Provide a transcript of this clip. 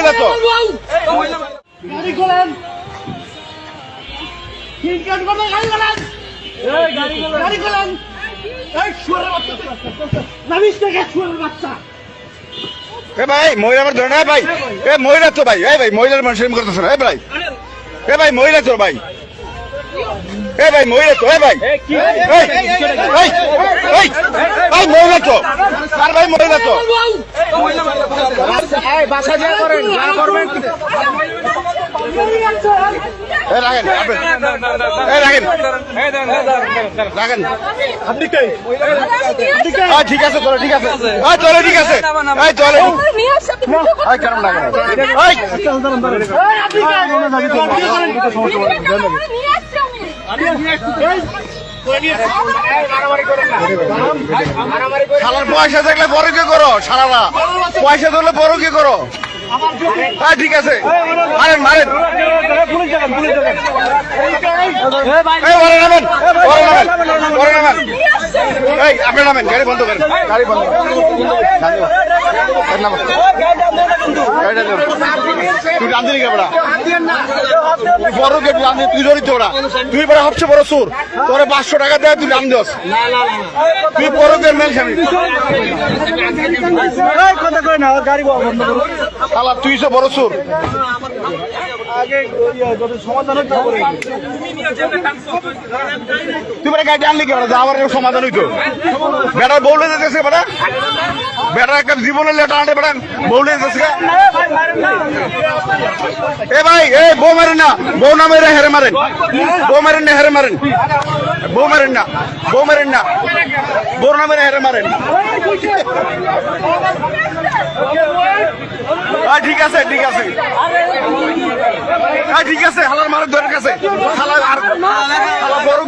মহিলা তো গাড়ি খোলেন গাড়ি খোলেন বাচ্চা এ ভাই মহিলা আমার ধরে না ভাই এ মহিলা তো ভাই এই ভাই মহিলার মানুষের করতেছে না ভাই এ ভাই মহিলা তো ভাই এ ভাই মহিলা তো এ ভাই ভাই মহিলা তো আর ভাই মহিলা তো বাসা যা করেন যা করবেন রাখেন রাখেন আপনি কে ঠিক আছে চলো ঠিক আছে চলো ঠিক আছে চলো কেমন লাগে শালার পয়সা থাকলে বড় কে করো সারারা পয়সা ধরলে বড় কে করো ঠিক আছে মারেন মারেন আপনি নামেন গাড়ি বন্ধ করেন গাড়ি বন্ধ তুই রান্ধি কেবড়া বড় কে তুই জড়িত ওরা তুই বড় সবচেয়ে বড় সুর তোর 500 টাকা দেয় তুই রাম দোস তুই বড় কে মেল স্বামী কথা কই না গাড়ি বন্ধ করো শালা তুই সব বড় সুর আগে যদি সমাধান না করে তুই বেটা গাড়ি আনলি কেন যাওয়ার সমাধান হইতো বেটার বউলে যেতেছে বেটা বেটার একটা জীবনের লেটা আনতে বেটা বউলে যেতেছে এ ভাই এ বউ মারেন না বউ না মেরে হেরে মারেন বউ মারেন না হেরে মারেন বউ মারেন না বউ মারেন না বউ না মেরে হেরে মারেন ঠিক আছে ঠিক আছে ঠিক আছে হালার মারের ধরে গেছে হালার আর বড়